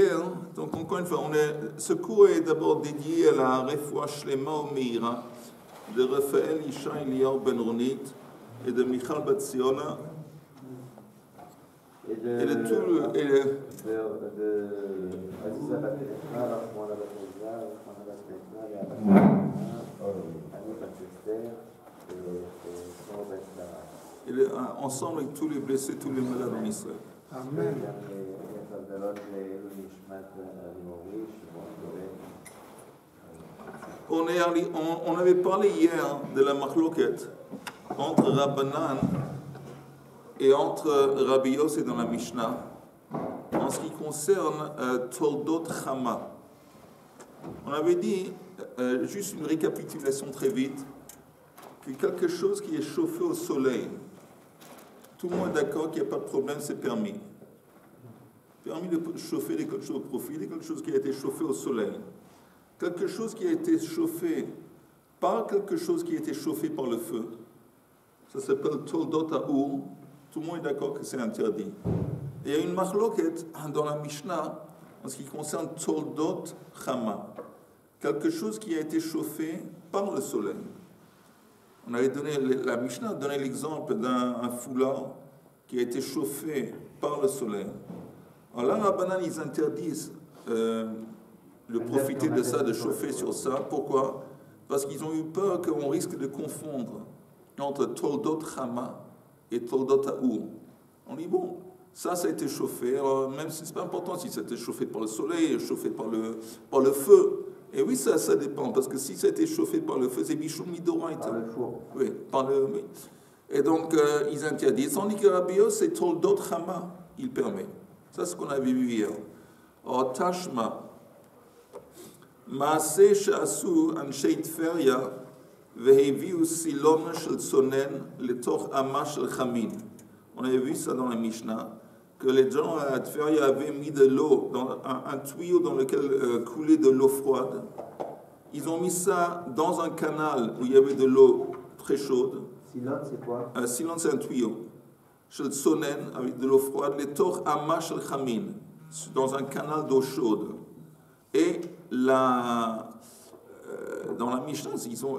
hier, donc encore une fois, ce cours est d'abord dédié à la Refoua Shlema ou Meira de Raphaël Isha Eliyahu Ben Ronit et de Michal Bat Ziona et de tout le... ensemble avec tous les blessés, tous les malades en Israël. Amen. On avait parlé hier de la machloket entre Rabbanan et entre Rabbi Yossi dans la Mishnah en ce qui concerne Toldot Chama. On avait dit, juste une récapitulation très vite, que quelque chose qui est chauffé au soleil, tout le monde est d'accord qu'il n'y a pas de problème, c'est permis. Permis de chauffer quelque chose au profil, quelque chose qui a été chauffé au soleil. Quelque chose qui a été chauffé par quelque chose qui a été chauffé par le feu. Ça s'appelle Toldot Ha'ur. Tout le monde est d'accord que c'est interdit. Et il y a une machloket dans la Mishnah en ce qui concerne Toldot Chama. Quelque chose qui a été chauffé par le soleil. On avait donné, la Mishnah a donné l'exemple d'un foulard qui a été chauffé par le soleil. Alors là, Rabbanan, ils interdisent de profiter de ça, de chauffer sur ça. Pourquoi? Parce qu'ils ont eu peur qu'on risque de confondre entre Toldot Chama et Toldot Ha'ur. On dit, bon, ça a été chauffé, alors même si ce n'est pas important si ça a été chauffé par le soleil, chauffé par le feu. Et oui, ça dépend, parce que si ça a été chauffé par le feu, c'est bichoum midoraita. Par le four. Oui, oui. Et donc, ils interdisent. Tandis que Rabbi Yossi, c'est Toldot Chama, il permet. Ça, c'est ce qu'on avait vu hier. Or, Tashma, Maaseh she'asu anshei Tferia, veheviu silon shel tzonen letoch ama shel chamin. On avait vu ça dans la Mishnah, que les gens à Tferia avaient mis de l'eau, dans un tuyau dans lequel coulait de l'eau froide. Ils ont mis ça dans un canal où il y avait de l'eau très chaude. Silon, c'est quoi? Silon, c'est un tuyau. Shel tzonen, avec de l'eau froide, letoch ama shel chamin, dans un canal d'eau chaude. Et dans la Mishnah,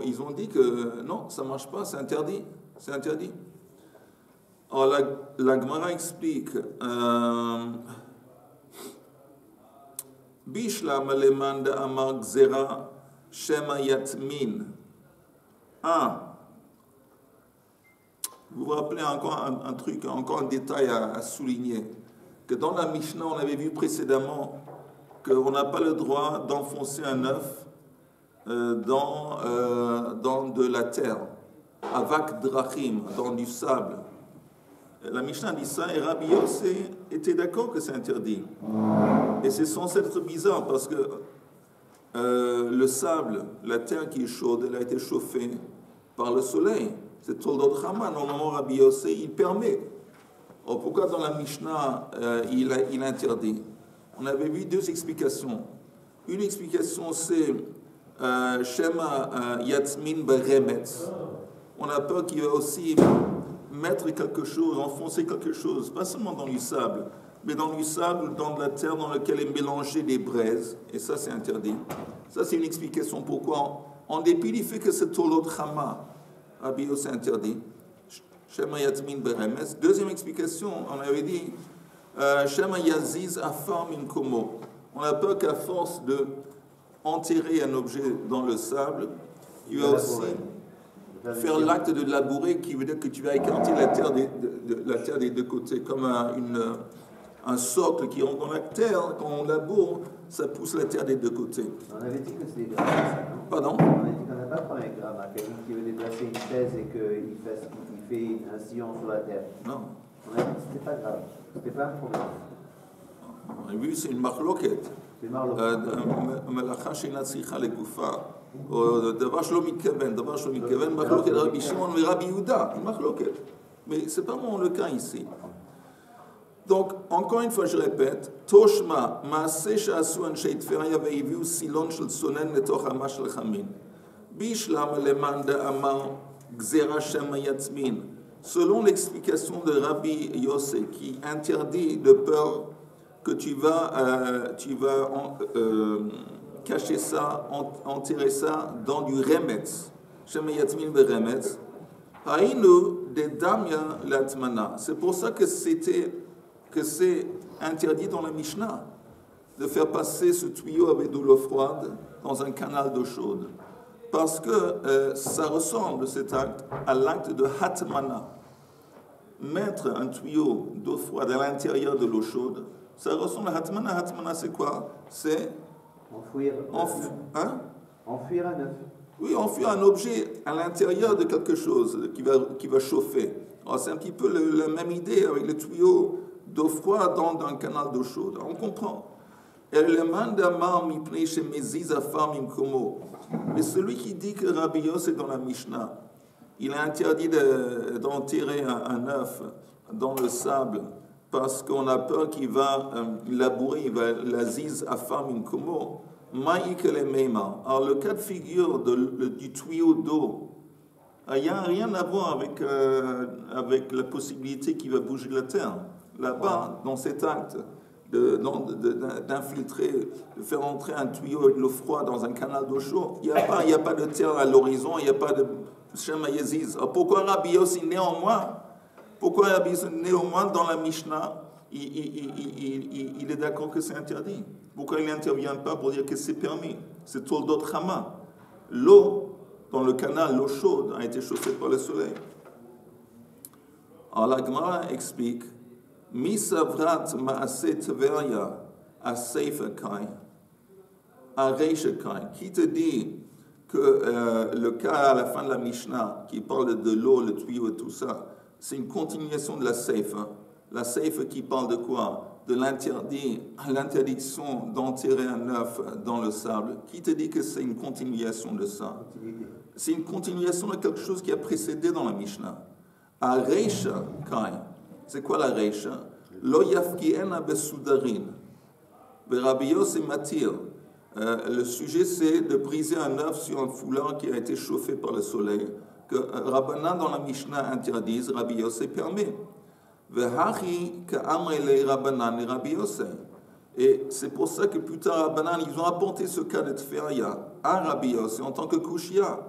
ils ont dit que non, ça ne marche pas, c'est interdit. C'est interdit. Alors la Gemara explique Bishlam aleman de amar gzera shema yatmin. Vous vous rappelez encore un truc, encore un détail à souligner, que dans la Mishnah, on avait vu précédemment qu'on n'a pas le droit d'enfoncer un œuf dans de la terre, avak drachim, dans du sable. La Mishnah dit ça et Rabbi Yossi était d'accord que c'est interdit. Et c'est censé être bizarre parce que le sable, la terre qui est chaude, elle a été chauffée par le soleil. C'est Toldot Chama. Normalement, Rabbi Yossi, il permet. Alors, pourquoi dans la Mishnah, il interdit? On avait vu deux explications. Une explication, c'est Shema Yatsmin Beremetz. On a peur qu'il va aussi mettre quelque chose, enfoncer quelque chose, pas seulement dans du sable, mais dans du sable, dans de la terre dans laquelle est mélangé des braises. Et ça, c'est interdit. Ça, c'est une explication pourquoi, en dépit du fait que c'est Toldot Chama, Rabbi Yossi, c'est interdit. Shema Yatsmin Beremetz. Deuxième explication, on avait dit Shema Yaziz Afar Min Komo. On a peur qu'à force de enterrer un objet dans le sable, il va aussi faire l'acte de labourer, qui veut dire que tu vas écarter la terre des deux côtés, comme un socle qui rentre dans la terre. Quand on laboure, ça pousse la terre des deux côtés. On avait dit que c'était grave, ça, non? Pardon? On avait dit qu'on n'a pas de problème grave. Quelqu'un qui veut déplacer une chaise et qu'il fait un sillon sur la terre. Non. On a dit que c'était pas grave. C'était pas un problème. On a vu, c'est une machloket. C'est une machloket. מלאכה שאינה צריכה לגופה, או דבר שלא מתכוון, מחלוקת רבי שמעון ורבי יהודה, מחלוקת. Mais c'est pas vraiment le cas ici. Donc, encore une fois, je répète, Toshma, Maaseh she'asu anshei Tferia ve'hiviu silon shel tzonen letoch hama shel chamin. Bishlam leman de'amar gzera shema yatzmin. Selon l'explication de Rabbi Yossi, qui interdit de peur que tu vas cacher ça, enterrer ça dans du remetz. Shemeyatmin beremetz. Haïnu de damya latmana. C'est pour ça que c'est interdit dans la Mishnah de faire passer ce tuyau avec de l'eau froide dans un canal d'eau chaude. Parce que ça ressemble, cet acte, à l'acte de hatmana. Mettre un tuyau d'eau froide à l'intérieur de l'eau chaude, ça ressemble à hatmana. Hatmana, c'est quoi? C'est enfouir un œuf. Oui, enfouir un objet à l'intérieur de quelque chose qui va chauffer. Alors, c'est un petit peu la même idée avec le tuyau d'eau froide dans un canal d'eau chaude. On comprend. Mais celui qui dit que Rabbi Yossi est dans la Mishnah, il est interdit d'enterrer un œuf dans le sable parce qu'on a peur qu'il va labourer, il va l'aziz afam imkomo. Alors le cas de figure du tuyau d'eau, il n'y a rien à voir avec la possibilité qu'il va bouger la terre. Là-bas, dans cet acte d'infiltrer, de faire entrer un tuyau avec de l'eau froide dans un canal d'eau chaude, il n'y a pas de terre à l'horizon, il n'y a pas de Shema Yaziz. Alors pourquoi Rabbi Yossi néanmoins dans la Mishnah, il est d'accord que c'est interdit? Pourquoi il n'intervient pas pour dire que c'est permis? C'est Toldot Chama. L'eau dans le canal, l'eau chaude, a été chauffée par le soleil. Alors la Gemara explique Misavrat Maaseh Tveria à Seifa Kai, à Reisha Kai. Qui te dit que le cas à la fin de la Mishnah, qui parle de l'eau, le tuyau et tout ça, c'est une continuation de la Seifa. La Seifa qui parle de quoi? De l'interdiction d'enterrer un œuf dans le sable. Qui te dit que c'est une continuation de ça? C'est une continuation de quelque chose qui a précédé dans la Mishnah. À Reisha Kai. C'est quoi la Reisha? Lo yafki'ena besudarin. Rabbi Yossi matir. Le sujet, c'est de briser un œuf sur un foulard qui a été chauffé par le soleil. Que Rabbanan dans la Mishnah interdise, Rabbi Yossi permet. Et c'est pour ça que plus tard, Rabbanan, ils ont apporté ce cas de Tferia à Rabbi Yossi en tant que Kushia.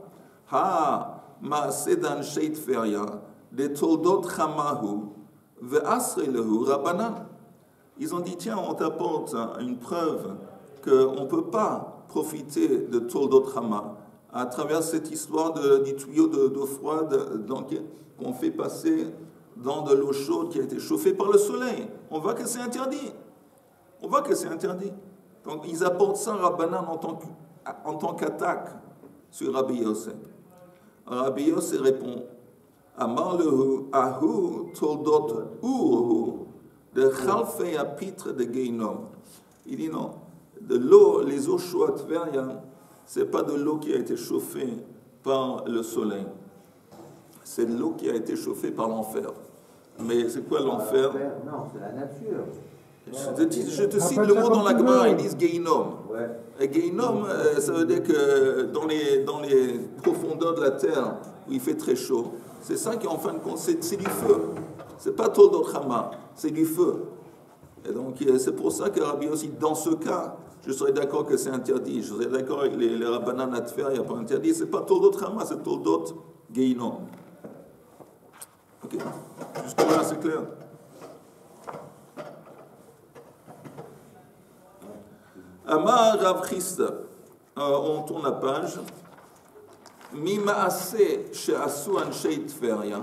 Ha ma'asedan shei Tferia de toldot chamahu ve'asre lehu Rabbanan. Ils ont dit, tiens, on t'apporte une preuve qu'on ne peut pas profiter de toldot chama à travers cette histoire du tuyau d'eau froide qu'on fait passer dans de l'eau chaude qui a été chauffée par le soleil. On voit que c'est interdit. Donc ils apportent ça à Rabbanan en tant qu'attaque sur Rabbi Yossi. Rabbi Yossi répond Amar lehu ahu toldot uhu de chalfei apitre de Geinom. Il dit non, de l'eau, les eaux chaudes Tveria, c'est pas de l'eau qui a été chauffée par le soleil. C'est de l'eau qui a été chauffée par l'enfer. Mais c'est quoi l'enfer? Non, c'est la nature. Je te cite le mot dans la Gemara, ils disent Geinom. Ouais. Et Geinom, ça veut dire que dans les profondeurs de la terre, où il fait très chaud, c'est ça qui, en fin de compte, c'est du feu. C'est pas Toldot Chama, c'est du feu. Et donc, c'est pour ça que Rabbi Yossi, dans ce cas, je serais d'accord que c'est interdit. Je serais d'accord avec les Rabbanan à te faire, il n'y a pas interdit. C'est pas Toldot Chama, c'est Toldot Geinom. Ok, jusque-là, c'est clair. Amar Rav Chisda, on tourne la page. Mima'ase she'asu anshei Tveria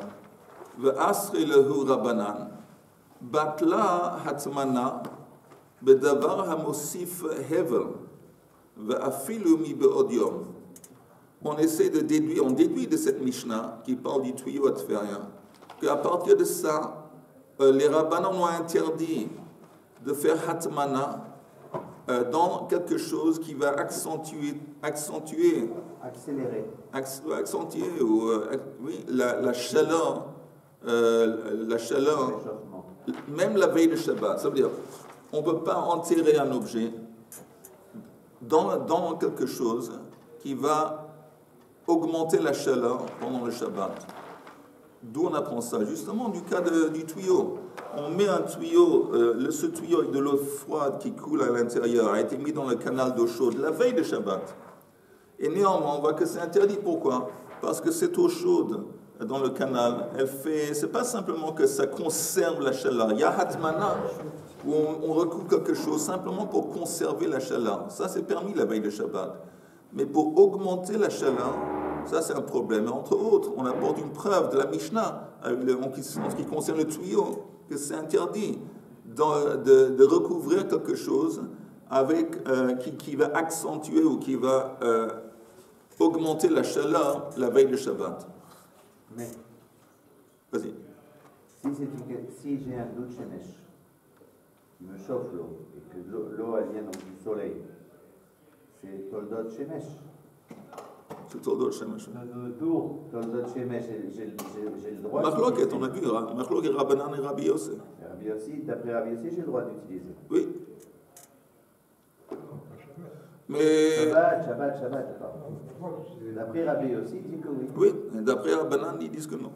ve'asre lehu Rabbanan batla hatmana bedavar hamosif hevel ve'afilu mi be'od yom. On essaie de déduire, on déduit de cette Mishnah qui parle du tuyau à Tveria qu'à partir de ça, les Rabbanan ont interdit de faire hatmana dans quelque chose qui va accentuer la chaleur, même la veille de Shabbat. Ça veut dire, on ne peut pas enterrer un objet dans quelque chose qui va augmenter la chaleur pendant le Shabbat. D'où on apprend ça? Justement du cas du tuyau. On met un tuyau, ce tuyau avec de l'eau froide qui coule à l'intérieur a été mis dans le canal d'eau chaude la veille de Shabbat. Et néanmoins, on voit que c'est interdit. Pourquoi? Parce que cette eau chaude dans le canal, c'est pas simplement que ça conserve la chaleur. Il y a hatmana, où on recouvre quelque chose simplement pour conserver la chaleur. Ça, c'est permis la veille de Shabbat. Mais pour augmenter la chaleur, ça, c'est un problème. Entre autres, on apporte une preuve de la Mishnah, en ce qui concerne le tuyau, que c'est interdit de recouvrir quelque chose avec, qui va accentuer ou qui va augmenter la chaleur la veille de Shabbat. Mais, vas-y. Si j'ai un doute shemesh qui me chauffe l'eau et que l'eau elle vient donc du soleil, c'est toldot shemesh. C'est toldot shemesh. Le tour toldot shemesh, j'ai le droit. Machloket, on a vu, Machloket Rabbanan et Rabbi Yossi. Rabbi Yossi, d'après Rabbi Yossi, j'ai le droit d'utiliser. Oui. Mais... Shabbat. D'après Rabbi Yossi, il dit que oui. Oui, d'après Rabbanan, ils disent que non.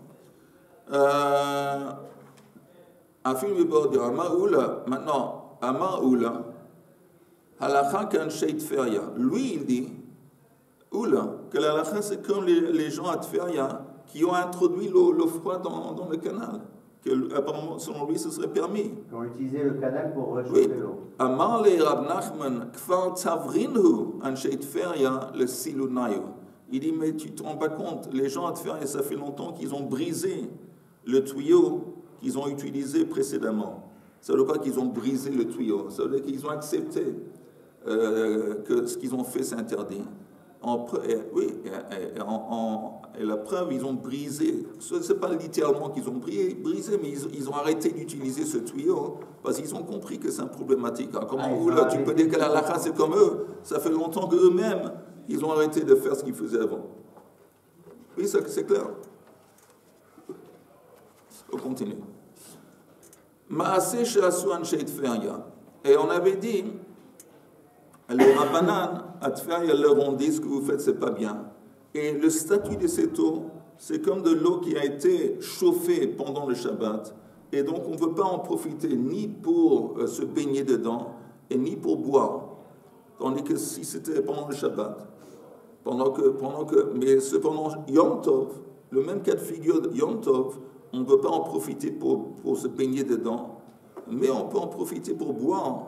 Afin de Amaoula, maintenant, Amaoula, halakha kan shay tferia. Lui, il dit, Oula, que la halakha, c'est comme les gens à Tferia qui ont introduit l'eau froide dans le canal. Que, apparemment, selon lui, ce serait permis. Qui ont utilisé le canal pour réchauffer l'eau. Amar le Rab Nachman, kfar tavrinhu an shay tferia le silunayu. Il dit, mais tu ne te rends pas compte, les gens à Tferia, ça fait longtemps qu'ils ont brisé le tuyau qu'ils ont utilisé précédemment. Ça veut dire quoi qu'ils ont brisé le tuyau? Ça veut dire qu'ils ont accepté que ce qu'ils ont fait, c'est interdit. Et la preuve, ils ont brisé. Ce n'est pas littéralement qu'ils ont brisé, mais ils ont arrêté d'utiliser ce tuyau parce qu'ils ont compris que c'est un problématique. Alors, comment là, tu peux dire que la halakha, c'est comme eux? Ça fait longtemps qu'eux-mêmes, ils ont arrêté de faire ce qu'ils faisaient avant. Oui, ça, c'est clair. On continue. Maaseh she'asu anshe Tferia. Et on avait dit, les Rabbanan à Tferia leur ont dit ce que vous faites, c'est pas bien. Et le statut de cette eau, c'est comme de l'eau qui a été chauffée pendant le Shabbat. Et donc on ne peut pas en profiter ni pour se baigner dedans, et ni pour boire. Tandis que si c'était pendant le Shabbat, mais cependant, Yom Tov, le même cas de figure de Yom Tov, on ne peut pas en profiter pour se baigner dedans, mais on peut en profiter pour boire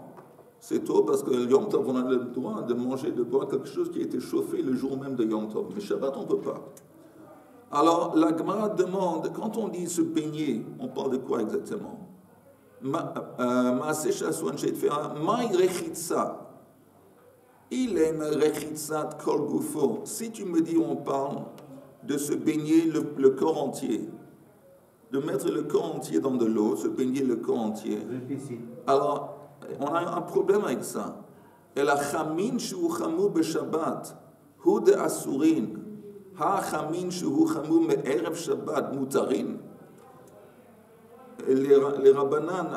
cette eau, parce que Yom Tov, on a le droit de manger, de boire quelque chose qui a été chauffé le jour même de Yom Tov. Mais Shabbat, on ne peut pas. Alors, la Gemara demande, quand on dit se baigner, on parle de quoi exactement? Maaseh she'asu anshe Tferia, ma'i rechitza. Il est une rechitzat kol gufo. Si tu me dis, on parle de se baigner le corps entier, de mettre le corps entier dans de l'eau, se baigner le corps entier. Alors, on a un problème avec ça. Et la chamin shu chamu b'Shabbat, hu de asurin, ha chamin shu chamu me'erev Shabbat mutarin. Les Rabbanan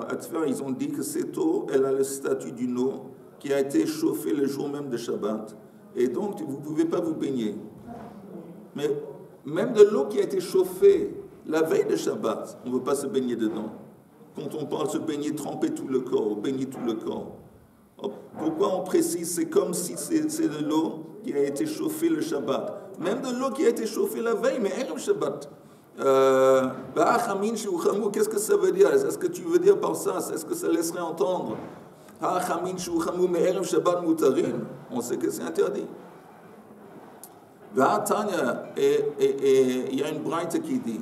à Tfer, ils ont dit que cette eau, elle a le statut d'une eau qui a été chauffée le jour même de Shabbat. Et donc, vous ne pouvez pas vous baigner. Mais même de l'eau qui a été chauffée la veille de Shabbat, on ne veut pas se baigner dedans. Quand on parle de se baigner, tremper tout le corps, baigner tout le corps. Pourquoi on précise? C'est comme si c'est de l'eau qui a été chauffée le Shabbat. Même de l'eau qui a été chauffée la veille, mais Erev Shabbat. Qu'est-ce que ça veut dire? Est-ce que tu veux dire par ça? Est-ce que ça laisserait entendre? On sait que c'est interdit. Et il y a une braïta qui dit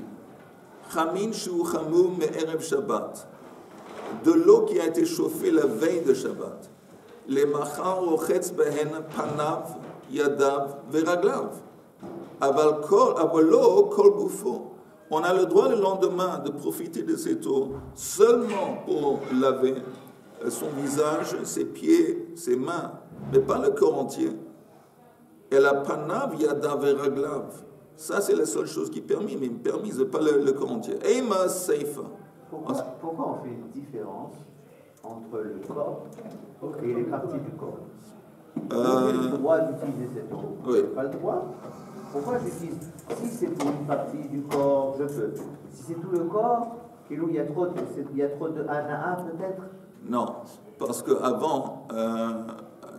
de l'eau qui a été chauffée la veille de Shabbat. Les machar rochetz behen panav yadav veraglav. Avalo kol gufo. On a le droit le lendemain de profiter de cette eau seulement pour laver son visage, ses pieds, ses mains, mais pas le corps entier. Et la panav yadav veraglav. Ça, c'est la seule chose qui est permise, mais permise, pas le corps entier. Eima seifa. Pourquoi on fait une différence entre le corps et les parties du corps? J'ai le droit d'utiliser cette eau. Oui. Pas le droit. Pourquoi j'utilise? Si c'est pour une partie du corps, je peux. Si c'est tout le corps, il y a trop de Hana'a peut-être? Non, parce qu'avant,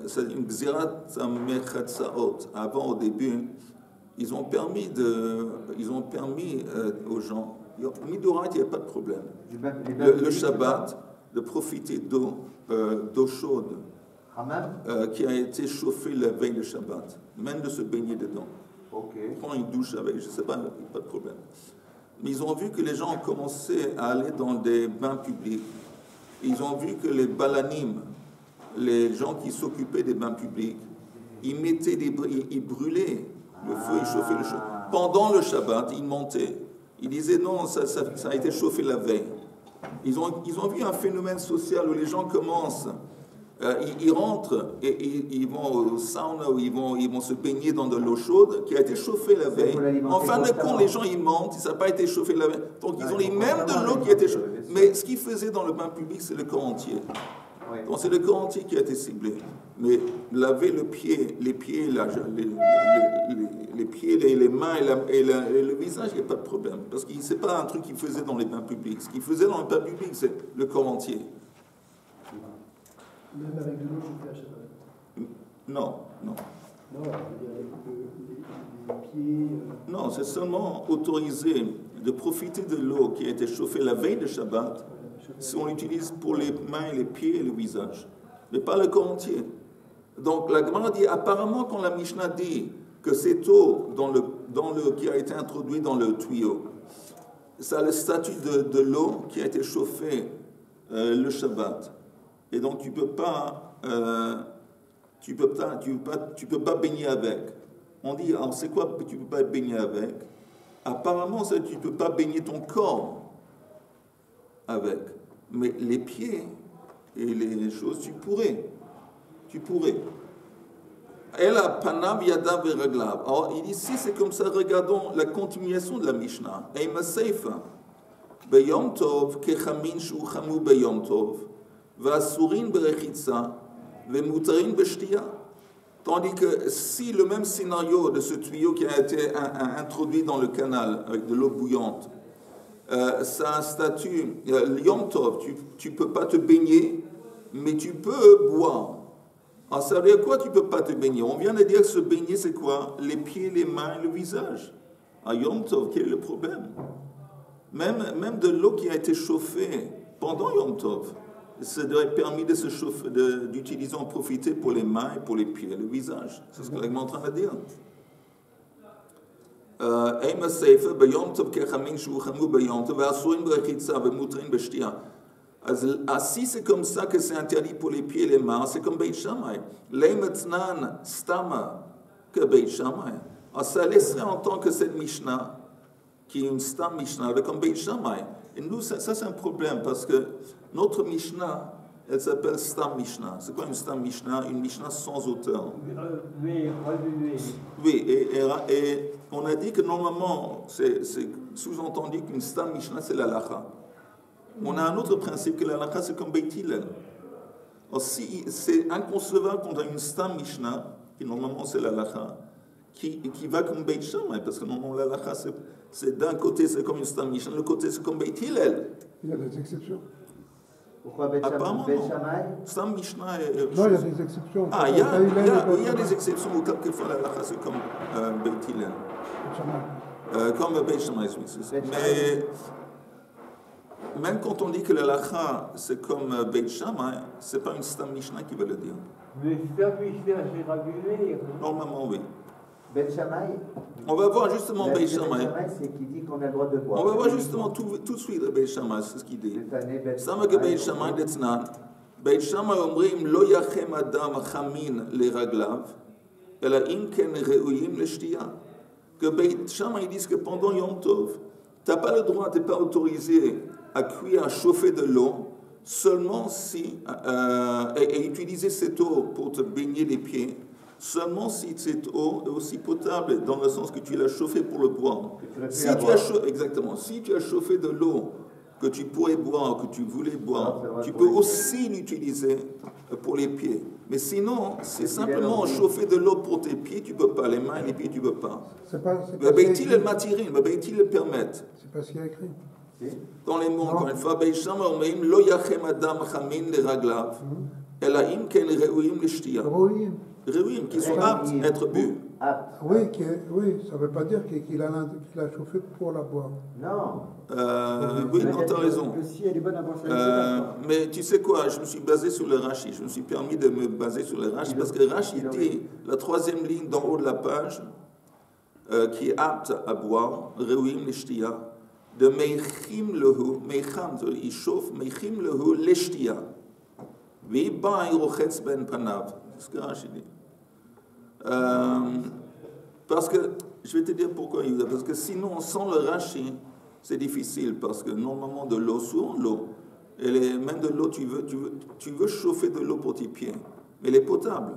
c'est une Gzirat Mechatsaot. Avant, au début, ils ont permis aux gens, Midorat, il n'y a pas de problème. Le Shabbat, de profiter d'eau chaude qui a été chauffée la veille de Shabbat, même de se baigner dedans. Prends une douche avec, je ne sais pas, il n'y a pas de problème. Mais ils ont vu que les gens ont commencé à aller dans des bains publics. Ils ont vu que les balanim, les gens qui s'occupaient des bains publics, ils brûlaient le feu, ils chauffaient le chaud. Pendant le Shabbat, ils montaient. Ils disaient non, ça a été chauffé la veille. Ils ont vu un phénomène social où les gens commencent, ils rentrent et ils vont au sauna où ils vont se baigner dans de l'eau chaude qui a été chauffée la veille. En fin de compte, les gens ils mentent, ça n'a pas été chauffé la veille. Donc ils ont les mêmes de l'eau qui a été chauffée. Mais ce qu'ils faisaient dans le bain public, c'est le corps entier. Donc c'est le corps entier qui a été ciblé. Mais laver les pieds, les pieds, les mains et le visage, il n'y a pas de problème. Parce que ce n'est pas un truc qu'ils faisaient dans les bains publics. Ce qu'ils faisaient dans le bain public, c'est le corps entier. Même avec de l'eau chauffée à Shabbat? Non. Non, les pieds... Non, c'est seulement autorisé de profiter de l'eau qui a été chauffée la veille de Shabbat si on l'utilise pour les mains, les pieds et le visage, mais pas le corps entier. Donc la Gemara dit, apparemment quand la Mishnah dit que cette eau qui a été introduite dans le tuyau, ça a le statut de l'eau qui a été chauffée le Shabbat. Et donc tu peux pas baigner avec. On dit, alors c'est quoi que tu peux pas baigner avec? Apparemment, c'est que tu peux pas baigner ton corps avec. Mais les pieds et les choses, tu pourrais. Elle a panav yadav et raglav. Alors il dit, si c'est comme ça, regardons la continuation de la Mishnah. Eima seifa. Beyom tov kechamin shu chamu beyom tov. Vasurin berechitsa. Vemutarin beshtia. Tandis que si le même scénario de ce tuyau qui a été introduit dans le canal avec de l'eau bouillante, ça a un statut, Yom Tov, tu ne peux pas te baigner, mais tu peux boire. Alors ça veut dire quoi, tu ne peux pas te baigner? On vient de dire que se baigner, c'est quoi? Les pieds, les mains et le visage. À Yom Tov, quel est le problème? Même de l'eau qui a été chauffée pendant Yom Tov, ça devrait permis de se chauffer, d'utiliser, en profiter pour les mains et pour les pieds, le visage. C'est ce que l'agma est en train de dire. Si c'est comme ça que c'est interdit pour les pieds et les mains, c'est comme Beit Shammai. Leimetznan stama que Beit Shammai. Ça laisserait entendre que cette Mishnah, qui est une stam Mishnah, comme Beit Shammai. Et nous, ça c'est un problème parce que notre Mishnah, elle s'appelle Stam Mishnah. C'est quoi une Stam Mishnah? Une Mishnah sans auteur. Oui, et on a dit que normalement, c'est sous-entendu qu'une Stam Mishnah, c'est l'Alacha. On a un autre principe que l'Alacha, c'est comme Beit Hillel. Alors, si c'est inconcevable qu'on a une Stam Mishnah, qui normalement c'est l'Alacha, qui va comme Beit Shammai, parce que normalement l'Alacha, c'est d'un côté c'est comme une Stam Mishnah, de l'autre côté c'est comme Beit Hillel. Il y a des exceptions. Pourquoi Beit Shammai? Stam Mishnah est... Non, il y a des exceptions. Il y a des exceptions où quelquefois l'Alacha c'est comme Beit Hillel. Comme Beit Shammai, oui, c'est ça. Mais même quand on dit que l'Alacha c'est comme Beit Shammai, c'est pas une Stam Mishnah qui va le dire. Mais Stam Mishnah c'est régulé. Normalement, oui. Beit Shammai? On va voir justement Beit Shammai. C'est qui dit qu'on a le droit de boire. On va voir justement tout de suite Beit Shammai, c'est ce qu'il dit. Sama que Beit Shammai d'Etznan. Beit Shammai omrim lo yachem adam chamin le raglav, ela im ken reuyim le shtia. Que Beit Shammai disent que pendant Yom Tov, tu n'as pas le droit, tu n'es pas autorisé à cuire, à chauffer de l'eau, seulement si, et utiliser cette eau pour te baigner les pieds, seulement si cette eau est aussi potable, dans le sens que tu l'as chauffée pour le boire. Si tu as chauffé de l'eau que tu pourrais boire, que tu voulais boire, tu peux aussi l'utiliser pour les pieds. Mais sinon, c'est simplement chauffer de l'eau pour tes pieds, tu ne peux pas. Les mains et les pieds, tu ne peux pas. C'est pas Beit-il le matirin, Beit-il le permettent. c'est pas ce qu'il y a écrit. Dans les mots, encore une fois, Beit Shammai omerim lo yachem adam chamin leraglav, ela im ken re'uim l'shtia. Oui, Re'uim, qui sont aptes à être bu. Apte. oui, ça ne veut pas dire qu'il a chauffé pour la boire. Non. Oui, non, tu as raison. Que si elle est bonne à boire, ça d'accord. Mais tu sais quoi, je me suis basé sur le Rashi. Je me suis permis de me baser sur le Rashi parce que le Rashi dit, la troisième ligne d'en haut de la page, qui est apte à boire, Re'uim l'shtia, de Meichim lehu, Meicham, il chauffe, Meichim lehu l'shtia. Ve'ba irochetz ben panav. C'est ce que Rashi dit. Parce que, je vais te dire pourquoi, Yehuda, parce que sinon, sans le Rashi, c'est difficile, parce que normalement, de l'eau, souvent l'eau, même de l'eau, tu veux chauffer de l'eau pour tes pieds, mais elle est potable.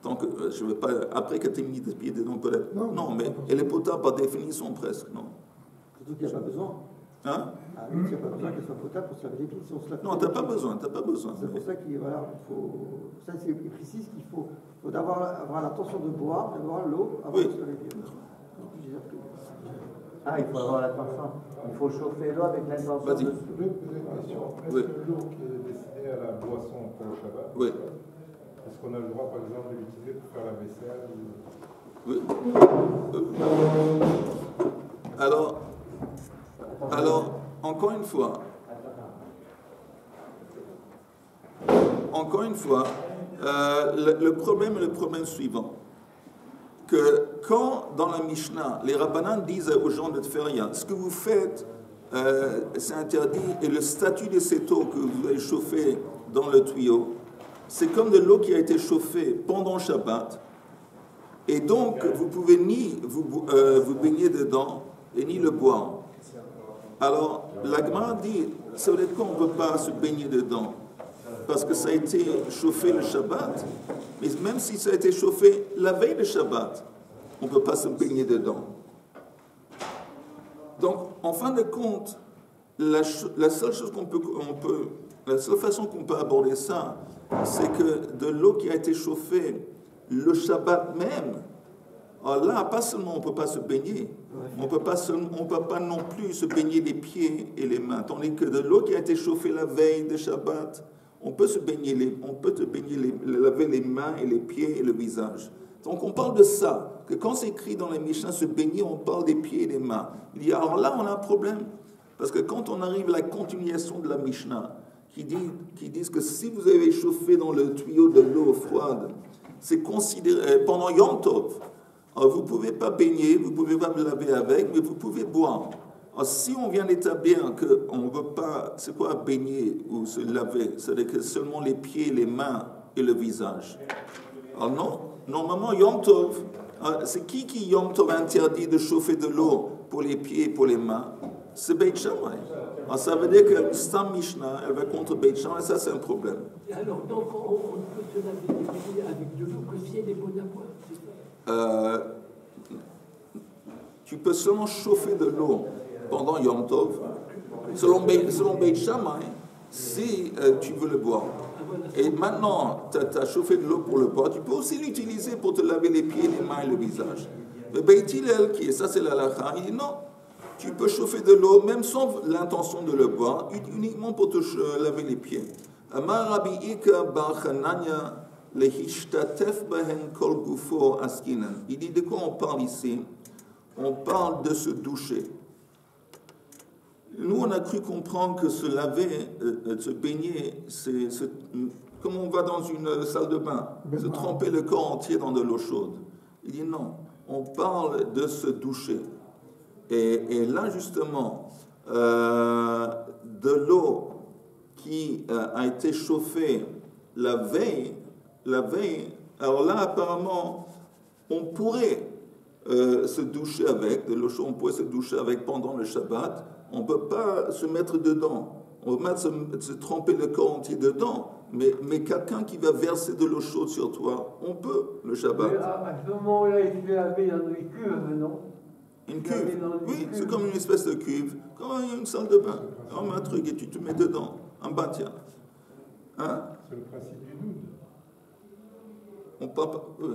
Donc, je ne veux pas, après que tu aies mis tes pieds dedans, peut-être. Non, mais elle est potable par définition presque, non? Surtout qu'il n'y a pas besoin. Hein? Ah oui, il n'y a pas besoin qu'elle soit potable pour se laver les pieds. Si on se lave Non, tu n'as pas besoin, C'est pour ça qu'il voilà, ça c'est précis qu'il faut avoir l'intention de boire, d'avoir l'eau avant Oui. de se laver les pieds. Ah, il faut avoir l'attention. Il faut chauffer l'eau avec l'intention Vas-y. de... Je vais te poser une question. Est-ce Oui. que l'eau qui est destinée à la boisson pour le Shabbat, Oui. est-ce qu'on a le droit, par exemple, de l'utiliser pour faire la vaisselle Oui. Alors, encore une fois, le problème suivant, que quand dans la Mishnah, les Rabbanan disent aux gens de ne faire rien, ce que vous faites, c'est interdit, et le statut de cette eau que vous avez chauffée dans le tuyau, c'est comme de l'eau qui a été chauffée pendant Shabbat, et donc vous pouvez ni vous baigner dedans, et ni le boire. Alors, la Gemara dit, ça veut dire qu'on ne peut pas se baigner dedans, parce que ça a été chauffé le Shabbat, mais même si ça a été chauffé la veille de Shabbat, on ne peut pas se baigner dedans. Donc, en fin de compte, la seule façon qu'on peut aborder ça, c'est que de l'eau qui a été chauffée le Shabbat même, alors là, pas seulement on ne peut pas se baigner, on ne peut pas non plus se baigner les pieds et les mains, tandis que de l'eau qui a été chauffée la veille de Shabbat, on peut laver les mains et les pieds et le visage. Donc on parle de ça, que quand c'est écrit dans les Mishnah se baigner, on parle des pieds et des mains. Il dit, alors là on a un problème, parce que quand on arrive à la continuation de la Mishnah, qui disent que si vous avez chauffé dans le tuyau de l'eau froide, c'est considéré, pendant Yom Tov, alors vous ne pouvez pas baigner, vous ne pouvez pas vous laver avec, mais vous pouvez boire. Alors, si on vient d'établir qu'on ne veut pas, c'est quoi baigner ou se laver? C'est-à-dire que seulement les pieds, les mains et le visage. Alors non, normalement Yom Tov, c'est qui Yom Tov interdit de chauffer de l'eau pour les pieds et pour les mains? C'est Beit Shammai. Alors ça veut dire que Stam Mishnah, elle va contre Beit Shammai, ça c'est un problème. Alors donc on peut se laver les pieds avec de l'eau que si elle est bonne à boire, c'est ça? Tu peux seulement chauffer de l'eau pendant Yom Tov, selon Beit Shammai, si tu veux le boire. Et maintenant, tu as chauffé de l'eau pour le boire, tu peux aussi l'utiliser pour te laver les pieds, les mains et le visage. Mais Beit Hillel, ça c'est la halakha, il dit non, tu peux chauffer de l'eau, même sans l'intention de le boire, uniquement pour te laver les pieds. Amar Rabbi Ika bar Chananya, il dit de quoi on parle ici? On parle de se doucher. Nous, on a cru comprendre que se laver, se baigner, c'est comme on va dans une salle de bain, se tremper le corps entier dans de l'eau chaude. Il dit non, on parle de se doucher. Et là, justement, de l'eau qui a été chauffée la veille, alors là, apparemment, on pourrait se doucher avec de l'eau chaude, on pourrait se doucher avec pendant le Shabbat, on ne peut pas se mettre dedans, on peut se tremper le corps entier dedans, mais quelqu'un qui va verser de l'eau chaude sur toi, on peut, le Shabbat. Mais à ce moment-là, il se fait laver dans une cuve, non? Une cuve, oui, c'est comme une espèce de cuve, comme une salle de bain, comme un truc, et tu te mets dedans, un bâtien. Hein? C'est le principe du doud. On parle pas. Oui.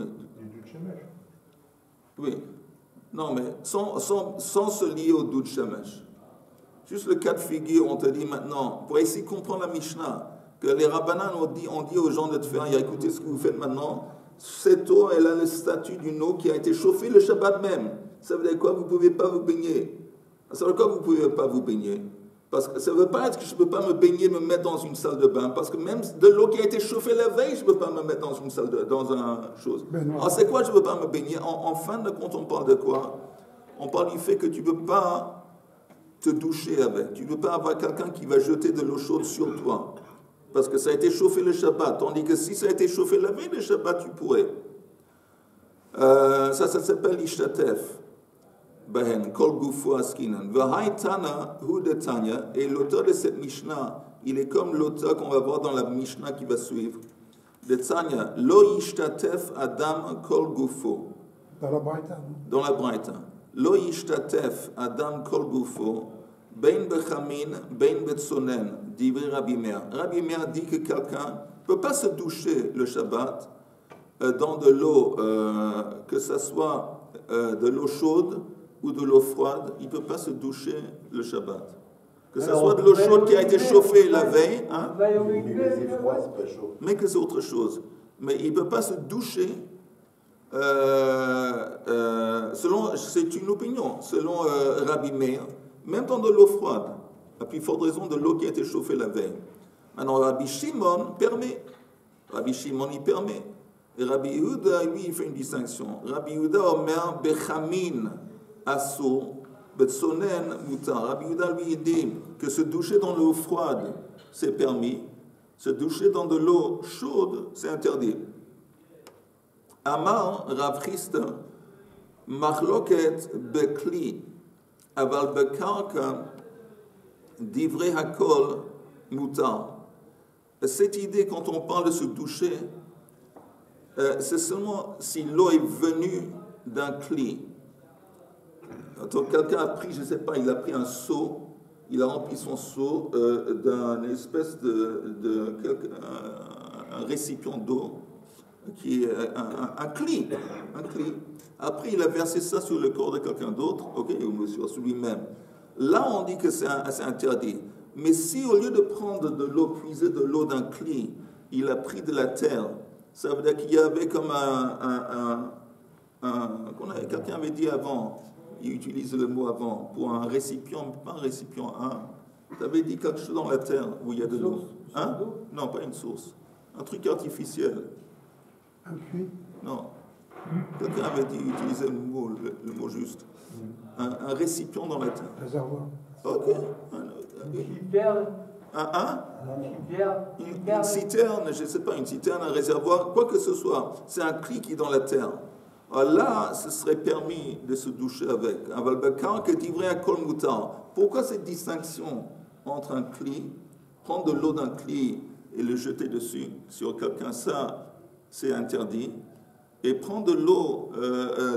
Du Shemesh. Oui. Non, mais sans se lier au doute Shemesh. Juste le cas de figure, on te dit maintenant, pour essayer de comprendre la Mishnah, que les Rabbanan ont dit aux gens de te faire, écoutez ce que vous faites maintenant, cette eau, elle a le statut d'une eau qui a été chauffée le Shabbat même. Ça veut dire quoi? Vous ne pouvez pas vous baigner. Ça veut dire quoi? Vous ne pouvez pas vous baigner. Parce que ça ne veut pas dire que je ne peux pas me baigner, me mettre dans une salle de bain. Parce que même de l'eau qui a été chauffée la veille, je ne peux pas me mettre dans une salle dans une chose. Alors c'est quoi je ne peux pas me baigner? En fin de compte, on parle de quoi? On parle du fait que tu ne peux pas te doucher avec. Tu ne peux pas avoir quelqu'un qui va jeter de l'eau chaude sur toi. Parce que ça a été chauffé le Shabbat. Tandis que si ça a été chauffé la veille, le Shabbat, tu pourrais. Ça s'appelle l'ishtatef. Behen, kol gufo askinan. V'hai tana hu de Tanya. Et l'auteur de cette Mishnah, il est comme l'auteur qu'on va voir dans la Mishnah qui va suivre. De Tanya, lo yishtatef adam kol gufo. Dans la Braïta. Dans la Braïta. Lo yishtatef adam kol gufo. Ben bechamin, ben betsonen, dit Rabbi Meir. Rabbi Meir dit que quelqu'un ne peut pas se doucher le Shabbat dans de l'eau, que ce soit de l'eau chaude ou de l'eau froide, il ne peut pas se doucher le Shabbat. Que ce soit de l'eau chaude qui a été chauffée la veille, hein, mais que c'est autre chose. Mais il ne peut pas se doucher, c'est une opinion, selon Rabbi Meir, même dans de l'eau froide, à plus forte raison de l'eau qui a été chauffée la veille. Maintenant, Rabbi Shimon permet. Rabbi Shimon, il permet. Et Rabbi Yehuda, lui, il fait une distinction. Rabbi Yehuda omer bechamin asur, betsonen mutar. Rabbi Yehuda, lui, il dit que se doucher dans l'eau froide, c'est permis. Se doucher dans de l'eau chaude, c'est interdit. Amar Rav Chisda, machloket bekli. Aval bekarka divrei hakol mutar. Cette idée, quand on parle de se doucher, c'est seulement si l'eau est venue d'un cli. Donc quelqu'un a pris, je ne sais pas, il a pris un seau, il a rempli son seau d'un espèce un récipient d'eau qui est un cli. Après, il a versé ça sur le corps de quelqu'un d'autre, ok, ou sur lui-même. Là, on dit que c'est interdit. Mais si au lieu de prendre de l'eau, puiser de l'eau d'un cli, il a pris de la terre, ça veut dire qu'il y avait comme quelqu'un avait dit avant, il utilise le mot avant, pour un récipient, pas un récipient, tu avais dit quelque chose dans la terre où il y a de l'eau. Hein? Non, pas une source. Un truc artificiel. Un puits? Non. Quelqu'un avait dit, utiliser le mot juste. Un récipient dans la terre. Réservoir. Ok. Une citerne. Une citerne, je ne sais pas, une citerne, un réservoir, quoi que ce soit. C'est un cli qui est dans la terre. Alors là, ce serait permis de se doucher avec. Pourquoi cette distinction entre un cli, prendre de l'eau d'un cli et le jeter dessus sur quelqu'un, ça, c'est interdit. Et prendre de l'eau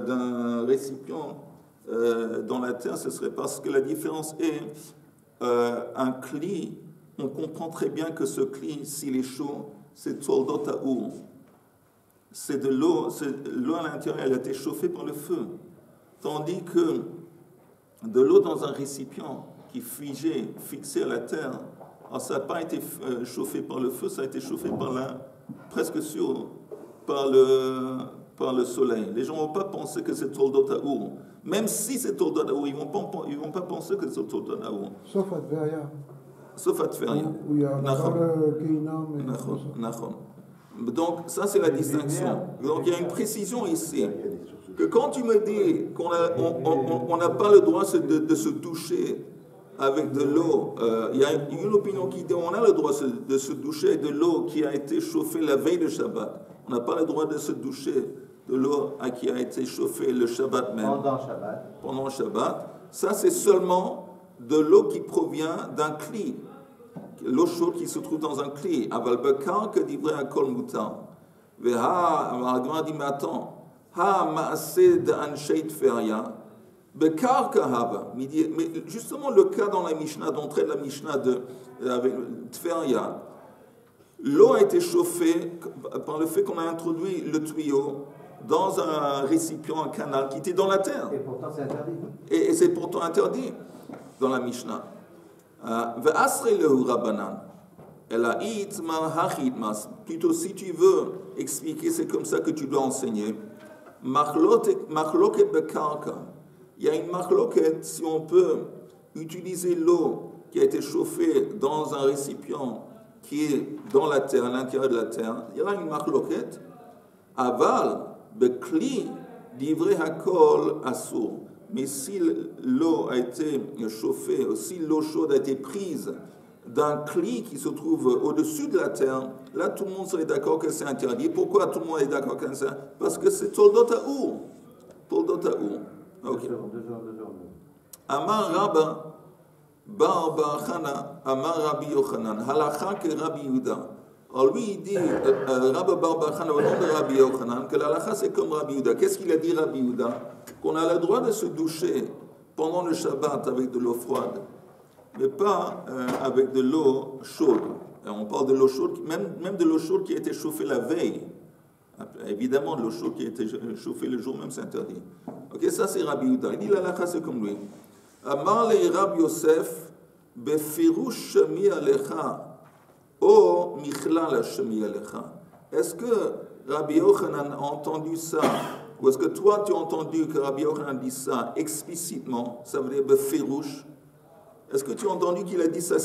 d'un récipient dans la terre, ce serait parce que la différence est un cli, on comprend très bien que ce cli, s'il est chaud, c'est toldot ha'ur. C'est de l'eau à l'intérieur, elle a été chauffée par le feu. Tandis que de l'eau dans un récipient qui est fixé à la terre, alors ça n'a pas été chauffé par le feu, ça a été chauffé presque sûr par le soleil. Les gens ne vont pas penser que c'est toldot ha'ur. Même si c'est toldot ha'ur, ils ne vont pas penser que c'est toldot ha'ur. Sauf à Tveria. Sauf à Tveria. Où il y a le Guéhinam et tout ça. Donc, ça, c'est la distinction. Donc, il y a une précision ici. Que quand tu me dis qu'on n'a pas le droit de se doucher avec de l'eau, il y a une opinion qui dit qu'on a le droit de se doucher avec de l'eau qui a été chauffée la veille de Shabbat. On n'a pas le droit de se doucher de l'eau qui a été chauffée le Shabbat même. Pendant Shabbat. Ça, c'est seulement de l'eau qui provient d'un cli. L'eau chaude qui se trouve dans un cli. Aval bekar que divrei hakol mutar. Veha, Agma dit, mais attends, ha ma'aseh d'anshei Tveria, bekar kahava. Mais justement, le cas dans la Mishnah, d'entrée de la Mishnah avec Tveria, l'eau a été chauffée par le fait qu'on a introduit le tuyau dans un récipient, un canal qui était dans la terre. Et pourtant, c'est interdit. Et c'est pourtant interdit dans la Mishnah. Ve'asre lehu Rabbanan. Plutôt, si tu veux expliquer, c'est comme ça que tu dois enseigner. Machloket bekarka. Il y a une machloket si on peut utiliser l'eau qui a été chauffée dans un récipient qui est dans la terre, à l'intérieur de la terre. Il y aura une machloket. Aval bekli divrei hakol asur. Mais si l'eau a été chauffée, si l'eau chaude a été prise d'un cli qui se trouve au-dessus de la terre, là tout le monde serait d'accord que c'est interdit. Pourquoi tout le monde est d'accord que c'est interdit? Parce que c'est Toldot Ha'ur. Toldot Ha'ur. Ok. Amar Rabba Bar Bar Chana, Amar Rabbi Yochanan, Halacha que Rabbi Yehuda. Alors lui il dit, Rabba Bar Bar Chana, au nom de Rabbi Yochanan, que l'Halacha c'est comme Rabbi Yehuda. Qu'est-ce qu'il a dit Rabbi Yehuda? Qu'on a le droit de se doucher pendant le Shabbat avec de l'eau froide, mais pas avec de l'eau chaude. Et on parle de l'eau chaude, même de l'eau chaude qui a été chauffée la veille. Évidemment, de l'eau chaude qui a été chauffée le jour même, c'est interdit. Ok, ça c'est Rabbi Yehuda. Il dit la halakha c'est comme lui. Amar le Rabbi Yosef, befirush shemi alecha, o michlal shemi alecha. Est-ce que Rabbi Yochanan a entendu ça? Ou est-ce que toi tu as entendu que Rabbi Yochanan dit ça explicitement? Ça veut dire befirush. Est-ce que tu as entendu qu'il a dit ça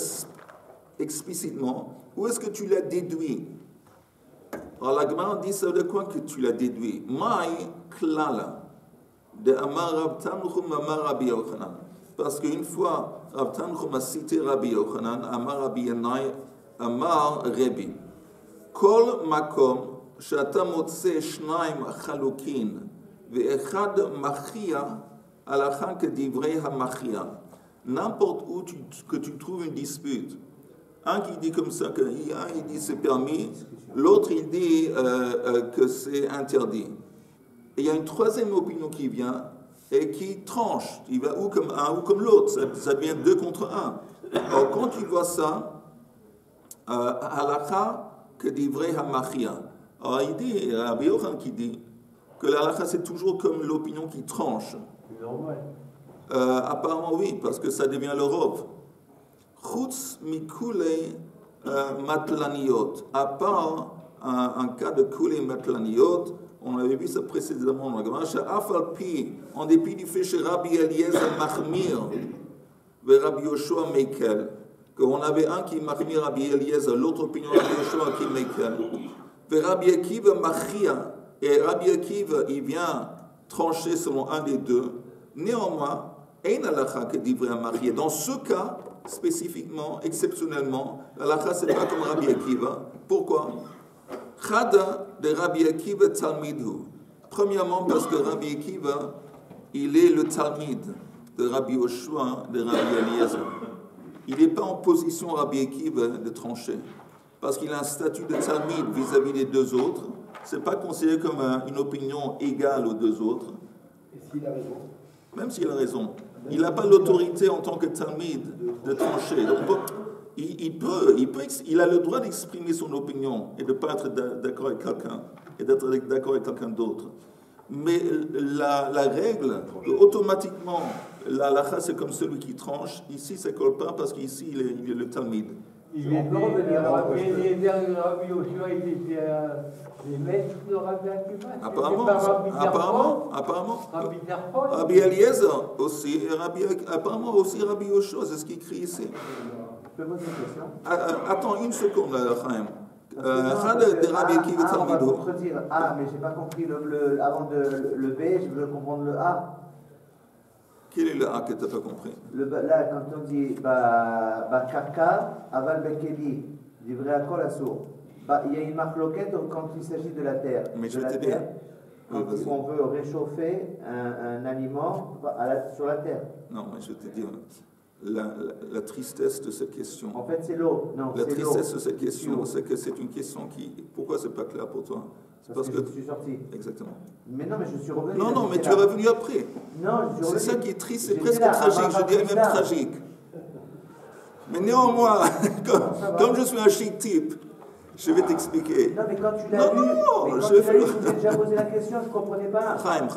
explicitement? Ou est-ce que tu l'as déduit? Alors la Gemara dit ça de quoi que tu l'as déduit? Maï klala de Amar Rav Tanchum Amar Rabbi Yochanan. Parce qu'une fois Rav Tanchum a cité Rabbi Yochanan, Amar Rabbi Yanai, Amar Rebi. Kol makom shata motse shnaim chalukin ve'echad machia alachan kedivrei hamachia. N'importe où que tu trouves une dispute, un qui dit comme ça, il dit c'est permis, l'autre il dit que c'est interdit. Et il y a une troisième opinion qui vient et qui tranche, il va ou comme un ou comme l'autre, ça devient 2 contre 1. Alors quand tu vois ça, halakha que divrei hamachia. Alors il dit, Rabbi Yochanan qui dit que l'halakha c'est toujours comme l'opinion qui tranche. C'est normal. Apparemment oui, parce que ça devient le rov. Chutz mikulei matlaniot. À part un cas de kulei matlaniot, on avait vu ça précédemment dans la Gemara. Afal pi, en dépit du fait chez Rabbi Eliezer machmir, ve Rabbi Yoshua mekel, qu'on avait un qui machmir Rabbi Eliezer, l'autre opinion Rabbi Yoshua qui mekel, ve Rabbi Akiva machia, et Rabbi Akiva il vient trancher selon un des deux. Néanmoins, dans ce cas, spécifiquement, exceptionnellement, l'halakha c'est pas comme Rabbi Akiva. Pourquoi? Chada de Rabbi Akiva Talmidhu. Premièrement, parce que Rabbi Akiva, il est le Talmid de Rabbi Yoshua, de Rabbi Eliezer. Il n'est pas en position, Rabbi Akiva, de trancher. Parce qu'il a un statut de Talmid vis-à-vis des 2 autres. Ce n'est pas considéré comme une opinion égale aux 2 autres. Et s'il a raison? Même s'il a raison. Il n'a pas l'autorité en tant que Talmid de trancher. Donc, il a le droit d'exprimer son opinion et de ne pas être d'accord avec quelqu'un et d'être d'accord avec quelqu'un d'autre. Mais la règle, automatiquement, la halakha c'est comme celui qui tranche. Ici, ça ne colle pas parce qu'ici, il est le Talmid. Il est Rabbi Yoshua, il était les maîtres de Rabbi Akiva. Apparemment. Rabbi Tarfon. Rabbi Eliezer aussi, apparemment aussi Rabbi Yoshua, c'est ce qui écrit ici. Je peux poser une question? Attends une seconde, là, Chaim. Rabbi Akiva on va Talmido. contredire A, mais je n'ai pas compris avant le B, je veux comprendre le A. Quel est le A que tu n'as pas compris? Là, quand on dit Karka, Aval Bekeli, livré à Kol Assour, il y a une marque loquette quand il s'agit de la terre. Mais je de la t'ai dit. terre, quand on veut réchauffer un aliment sur la terre. Non, mais je te dis, la tristesse de cette question. En fait, c'est l'eau. Non, La c'est tristesse l'eau. de cette question, c'est que c'est une question qui. Pourquoi c'est pas clair pour toi? C'est parce que je suis sorti. Exactement. Mais non, mais je suis revenu. Non, mais tu es revenu après. Non, je suis revenu. C'est ça qui est triste, c'est presque tragique, je dirais même tragique. Mais néanmoins, comme je suis un chic type, Je vais t'expliquer. Non, mais quand tu l'as lu, tu t'es déjà posé la question, je ne comprenais pas. Chaim,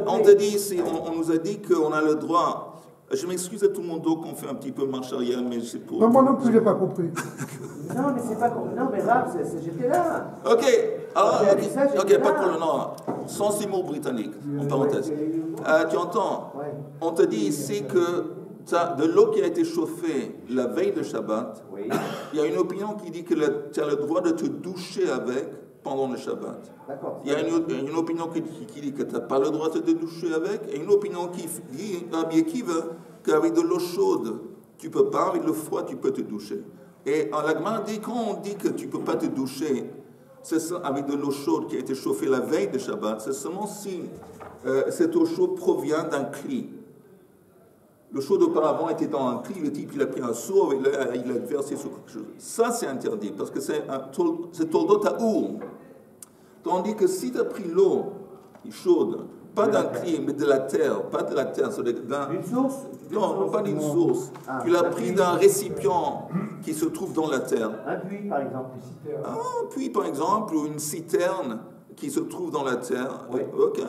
on te dit ici, on nous a dit qu'on a le droit. Je m'excuse à tout le monde qu'on fait un petit peu marche arrière, mais c'est pour. Non, moi non plus, je n'ai pas compris. Non, mais c'est pas. Non, mais Rav, j'étais là. Ok, alors, ok, pas pour le nom. Sans humour britannique, en parenthèse. Tu entends? Ouais. On te dit ici que de l'eau qui a été chauffée la veille de Shabbat, Oui. il y a une opinion qui dit que tu as le droit de te doucher avec pendant le Shabbat. D'accord. Il y a une opinion qui dit que tu n'as pas le droit de te doucher avec, et une opinion qui dit, Rabbi Akiva, qu'avec de l'eau chaude, tu ne peux pas, avec l'eau froide, tu peux te doucher. Et en Gemara dit, quand on dit que tu ne peux pas te doucher avec de l'eau chaude qui a été chauffée la veille de Shabbat, c'est seulement si cette eau chaude provient d'un cli. Le chaud d'auparavant était dans un cli, le type il a pris un seau et il a versé sur quelque chose. Ça c'est interdit parce que c'est toldot à our. Tandis que si tu as pris l'eau chaude, pas d'un cli mais de la terre, pas de la terre, d'une source? Non, pas d'une source. Tu l'as pris d'un récipient qui se trouve dans la terre. Un puits par exemple. Un puits par exemple, ou une citerne qui se trouve dans la terre. Oui. Ok.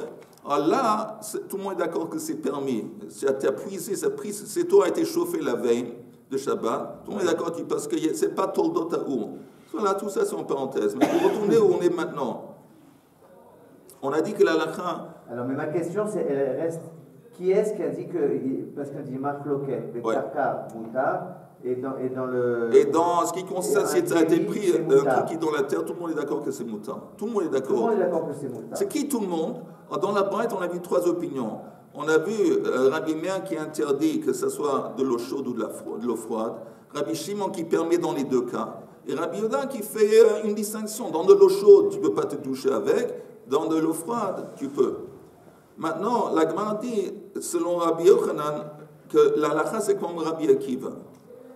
Alors là, tout le monde est d'accord que c'est permis. Tu as puisé, cette eau a été chauffée la veille de Shabbat. Tout le monde est d'accord parce que ce n'est pas toldot à our. Voilà, tout ça c'est en parenthèse. Mais pour retourner où on est maintenant, on a dit que la halakha. Alors, mais ma question, elle reste, qui est-ce qui a dit que, parce qu'on dit Marc Loquet, Bekarka, Moutar, et dans le... Et dans ce qui concerne, si tu as été pris un truc qui est dans la terre, tout le monde est d'accord que c'est Moutar. Tout le monde est d'accord. Tout le monde est d'accord que c'est Moutar. C'est qui tout le monde? Dans la Braït, on a vu trois opinions. On a vu Rabbi Meir qui interdit que ce soit de l'eau chaude ou de l'eau froide. Rabbi Shimon qui permet dans les deux cas. Et Rabbi Yehuda qui fait une distinction. Dans de l'eau chaude, tu ne peux pas te doucher avec. Dans de l'eau froide, tu peux. Maintenant, la Gemara dit, selon Rabbi Yochanan, que la halakha c'est comme Rabbi Akiva.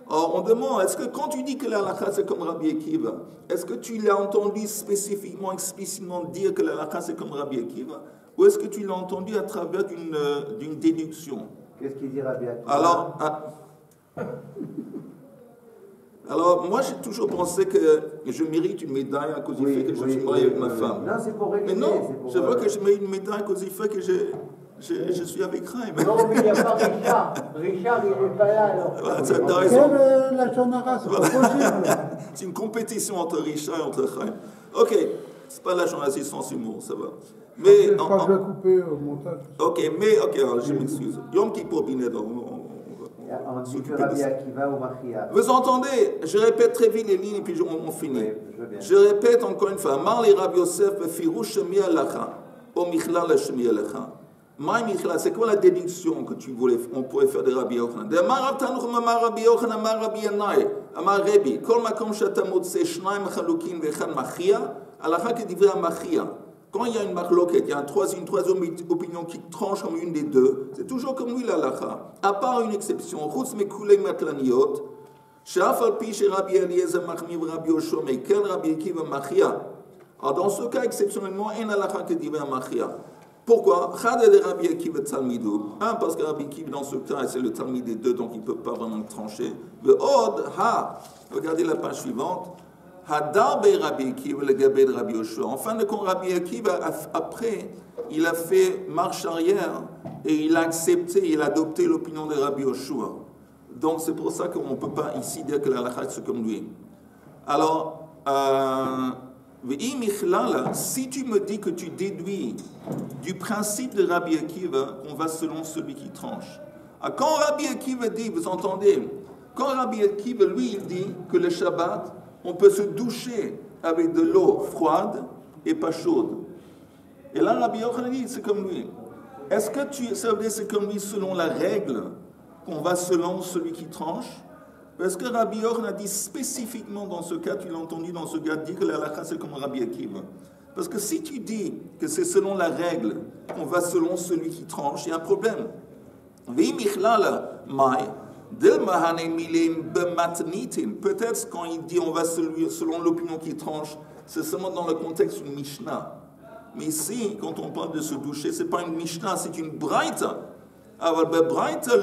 Or, on demande, est-ce que quand tu dis que la halakha c'est comme Rabbi Akiva, est-ce que tu l'as entendu spécifiquement, explicitement dire que la halakha c'est comme Rabbi Akiva, ou est-ce que tu l'as entendu à travers d'une déduction? Qu'est-ce qu'il dit Rabbi Akiva? Alors, moi, j'ai toujours pensé que je mérite une médaille à cause du fait que je suis marié avec ma femme. Non, c'est pour réviser. Mais non, je vois que je mérite une médaille à cause du fait que je suis avec Chaim. Non, mais il n'y a pas Richard. Richard, il n'est pas là, alors. Voilà, tu as raison. La Shonara, c'est pas possible. C'est une compétition entre Richard et entre Chaim. Ok, c'est pas la Shonara, c'est sans humour, ça va. Mais, je crois que je vais couper au montage. Ok, alors, je m'excuse. Yom Kippur Bined, on dit que Rabbi Akiva ou Machia. Vous entendez? Je répète très vite les lignes et puis on finit. Oui, je répète encore une fois. Mar li Rabbi Yosef befirouch shemi alacha, o michlal shemi alacha. Ma michlal, c'est quoi la déduction que on pourrait faire de Rabbi Yochanan? De Mar Rav Tanuch Mar Rabbi Yochanan, Mar Rabbi Yanai, Amar Rebi, kol makom shata motze shnayim chalukin vechan machia, alacha kedivre machia. Quand il y a une marloquette, il y a une troisième opinion qui tranche comme une des deux, c'est toujours comme lui l'halakha. À part une exception, chutz mekulei matlaniot, she'af al pi Rabbi Eliezer machmiv Rabbi Yoshua mekel Rabbi Akiva machia. Alors dans ce cas, exceptionnellement, un halakha que dit machia. Pourquoi? Chad de Rabbi Akiva talmidou. Parce que Rabbi Akiva dans ce cas, c'est le talmid des deux, donc il ne peut pas vraiment trancher. Regardez la page suivante. Hadar be Rabbi Akiva le gabé de Rabbi Yoshua. En fin de compte, Rabbi Akiva, après, il a fait marche arrière et il a accepté, il a adopté l'opinion de Rabbi Yoshua. Donc c'est pour ça qu'on ne peut pas ici dire que la halakha c'est comme lui. Alors, si tu me dis que tu déduis du principe de Rabbi Akiva qu'on va selon celui qui tranche. Quand Rabbi Akiva dit, vous entendez, quand Rabbi Akiva, lui, il dit que le Shabbat, on peut se doucher avec de l'eau froide et pas chaude. Et là, Rabbi Yochanan dit, c'est comme lui. Est-ce que ça veut dire c'est comme lui selon la règle qu'on va selon celui qui tranche? Est-ce que Rabbi Yochanan a dit spécifiquement dans ce cas, tu l'as entendu dans ce cas, dit que la halakha c'est comme Rabbi Akiva? Parce que si tu dis que c'est selon la règle qu'on va selon celui qui tranche, il y a un problème. Peut-être quand il dit on va selon l'opinion qui tranche, c'est seulement dans le contexte d'une Mishnah. Mais ici, quand on parle de se doucher, ce n'est pas une Mishnah, c'est une Braïta. Alors, Braïta,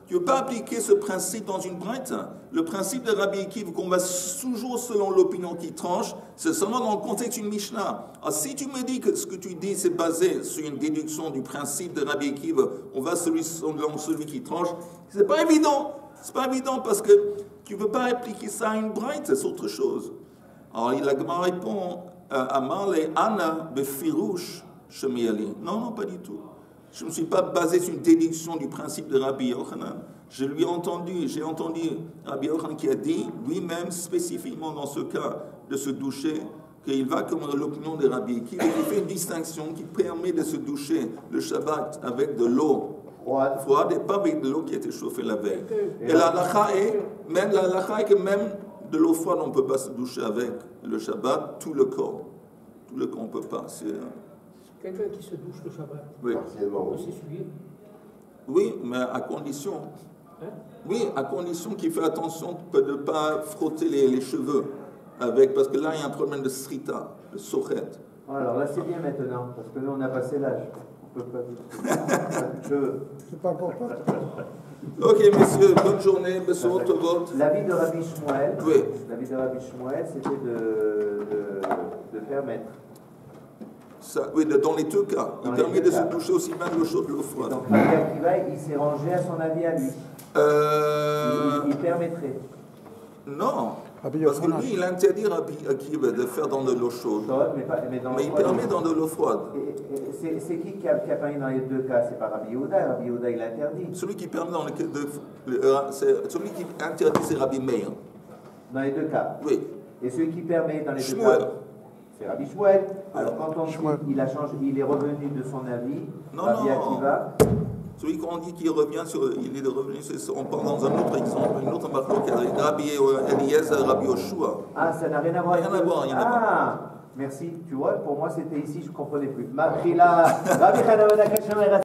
tu ne veux pas appliquer ce principe dans une braïta. Le principe de Rabbi Akiva, qu'on va toujours selon l'opinion qui tranche, c'est seulement dans le contexte d'une Mishnah. Alors, si tu me dis que ce que tu dis, c'est basé sur une déduction du principe de Rabbi Akiva, on va selon celui qui tranche, c'est pas évident. C'est pas évident parce que tu ne veux pas appliquer ça à une braïta, c'est autre chose. Alors, la Gemara répond, Amar le Ana befirouche shemiali. Non, pas du tout. Je ne me suis pas basé sur une déduction du principe de Rabbi Yochanan. J'ai entendu Rabbi Yochanan qui a dit, lui-même spécifiquement dans ce cas de se doucher, qu'il va comme l'opinion de Rabbi Akiva, qui fait une distinction qui permet de se doucher le Shabbat avec de l'eau froide et pas avec de l'eau qui a été chauffée la veille. Et la halakha est que même de l'eau froide, on ne peut pas se doucher avec le Shabbat, tout le corps. Tout le corps, on ne peut pas. Quelqu'un qui se douche le Shabbat, Oui. Partiellement. on s'essuie. Oui, mais à condition. Oui, à condition qu'il fait attention de ne pas frotter les cheveux avec, parce que là, il y a un problème de srita, de sochet. Alors là, c'est bien maintenant, parce que nous, on a passé l'âge. On ne peut pas dire. C'est pas pour toi. Ok, messieurs, bonne journée, Bessorot Tovot. L'avis de Rabbi Shmuel, Oui. l'avis de Rabbi Shmuel, c'était de permettre. Ça, oui, dans les deux cas. Il Dans les permet deux de cas. se doucher aussi bien de l'eau chaude que de l'eau froide. Donc Rabbi Akiva, il s'est rangé à son avis à lui. Il permettrait. Non, Rabbi parce que Yochanan. lui, il interdit Rabbi Akiva de faire dans de l'eau chaude. Mais il permet dans de l'eau froide. C'est qui a permis dans les deux cas? C'est pas Rabbi Yehuda. Rabbi Yehuda, il interdit. Celui qui permet dans celui qui interdit, c'est Rabbi Meir. Dans les deux cas. Oui. Et celui qui permet dans les deux Shmuel. cas, c'est Rabbi Shmuel. Alors quand on dit Shmuel. il a changé, il est revenu de son avis, Non, Rabbi non. Akiva, Celui qu'on dit qu'il revient il est revenu, on parle dans un autre exemple, une autre marque, Rabbi Eliezer, Rabbi Yoshua. ah, ça n'a rien à voir Rien à voir, rien à voir. Ah, merci. Tu vois, pour moi c'était ici, je ne comprenais plus. Makrila, Rabbi Hanamada Kachamera.